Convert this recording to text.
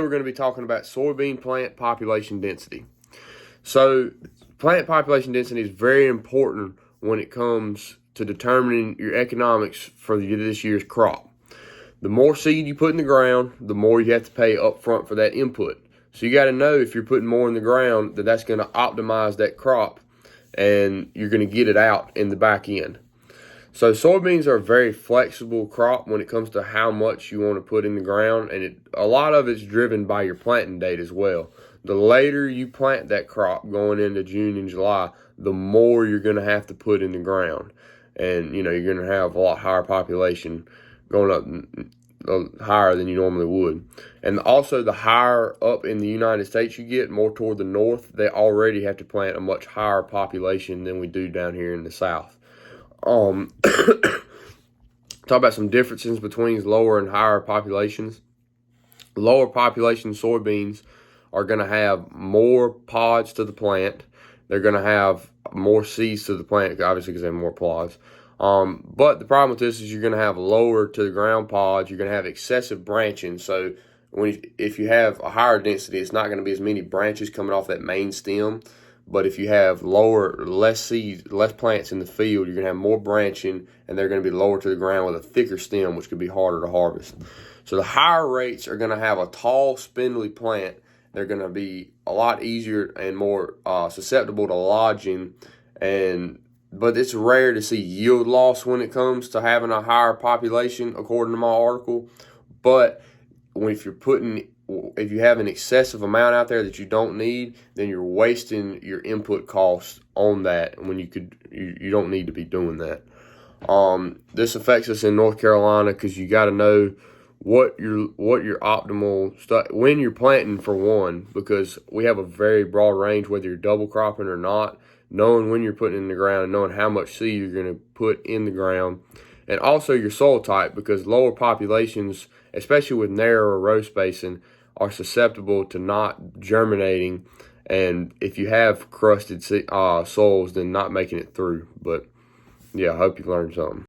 We're going to be talking about soybean plant population density. So plant population density is very important when it comes to determining your economics for this year's crop. The more seed you put in the ground, the more you have to pay up front for that input. So you got to know if you're putting more in the ground that's going to optimize that crop and you're going to get it out in the back end. So soybeans are a very flexible crop when it comes to how much you want to put in the ground, and a lot of it's driven by your planting date as well. The later you plant that crop going into June and July, the more you're going to have to put in the ground. And, you're going to have a lot higher population going up higher than you normally would. And also the higher up in the United States you get, more toward the north, they already have to plant a much higher population than we do down here in the South. Talk about some differences between lower and higher populations. Lower population soybeans are going to have more pods to the plant. They're going to have more seeds to the plant, obviously, because they have more pods. But the problem with this is you're going to have lower to the ground pods. You're going to have excessive branching. So if you have a higher density, it's not going to be as many branches coming off that main stem. But if you have less seeds, less plants in the field, you're going to have more branching, and they're going to be lower to the ground with a thicker stem, which could be harder to harvest. So the higher rates are going to have a tall, spindly plant. They're going to be a lot easier and more susceptible to lodging, but it's rare to see yield loss when it comes to having a higher population, according to my article. But if you have an excessive amount out there that you don't need, then you're wasting your input costs on that when you don't need to be doing that. This affects us in North Carolina because you got to know what your optimal stuff when you're planting, for one, because we have a very broad range whether you're double cropping or not. Knowing when you're putting it in the ground and knowing how much seed you're going to put in the ground, and also your soil type, because lower populations, especially with narrower row spacing, are susceptible to not germinating, and if you have crusted soils, then not making it through. But yeah, I hope you learned something.